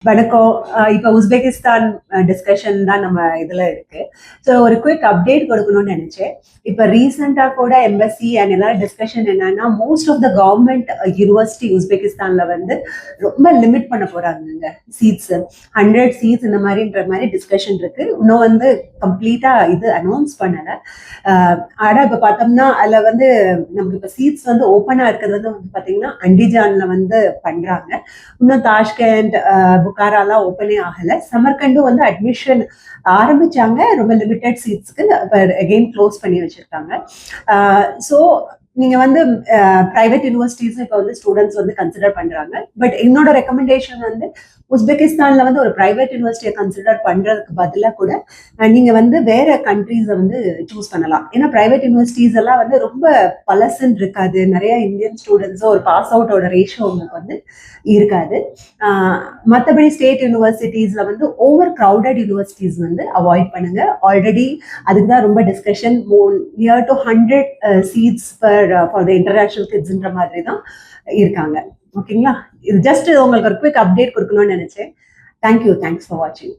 வணக்கம். இப்போ Uzbekistan discussion தான் நம்ம இதுல இருக்கு. ஸோ ஒரு குயிக் அப்டேட் கொடுக்கணும்னு நினைச்சேன். இப்போ ரீசெண்டா கூட எம்பசி அண்ட் எல்லாரும் டிஸ்கஷன் என்னன்னா, most of the government university உஸ்பெகிஸ்தான்ல வந்து ரொம்ப லிமிட் பண்ண போறாங்க சீட்ஸ். 100 சீட்ஸ் இந்த மாதிரின்ற மாதிரி டிஸ்கஷன் இருக்கு. இன்னும் வந்து கம்ப்ளீட்டா இது அனௌன்ஸ் பண்ணல. ஆனா இப்போ பார்த்தோம்னா அதுல வந்து நமக்கு இப்போ சீட்ஸ் வந்து ஓப்பனா இருக்கிறது வந்து பாத்தீங்கன்னா அண்டிஜான்ல வந்து பண்றாங்க. இன்னும் தாஷ்கண்ட், புகாராலாம் ஓப்பனே ஆகல. சமர்கண்டும் வந்து அட்மிஷன் ஆரம்பிச்சாங்க, ரொம்ப லிமிடெட் சீட்ஸ்க்கு. அகெயின் க்ளோஸ் பண்ணி வச்சிருக்காங்க. ஸோ நீங்க வந்து பிரைவேட் யூனிவர்சிட்டிஸ் இப்போ வந்து ஸ்டூடெண்ட்ஸ் வந்து கன்சிடர் பண்றாங்க. பட் என்னோட ரெக்கமெண்டேஷன் வந்து உஸ்பெகிஸ்தான்ல வந்து ஒரு பிரைவேட் யூனிவர்சிட்டியை கன்சிடர் பண்றதுக்கு பதிலாக கூட நீங்க வந்து வேற கண்ட்ரீஸை வந்து சூஸ் பண்ணலாம். ஏன்னா பிரைவேட் யூனிவர்சிட்டிஸ் எல்லாம் வந்து ரொம்ப பலசுன்னு இருக்காது. நிறைய இந்தியன் ஸ்டூடெண்ட்ஸும் ஒரு பாஸ் அவுட்டோட ரேஷியோ உங்களுக்கு வந்து இருக்காது. மற்றபடி ஸ்டேட் யூனிவர்சிட்டிஸ்ல வந்து ஓவர் கிரௌடட் யூனிவர்சிட்டிஸ் வந்து அவாய்ட் பண்ணுங்க. ஆல்ரெடி அதுக்கு தான் ரொம்ப discussion. Near to 100 seats for the international கிட்ஸ்ன்ற மாதிரி தான் இருக்காங்க. ஓகேங்களா? இது ஜஸ்ட் உங்களுக்கு ஒரு குவிக் அப்டேட் கொடுக்கணும்னு நினைச்சேன். தேங்க்யூ. தேங்க்ஸ் ஃபார் வாட்சிங்.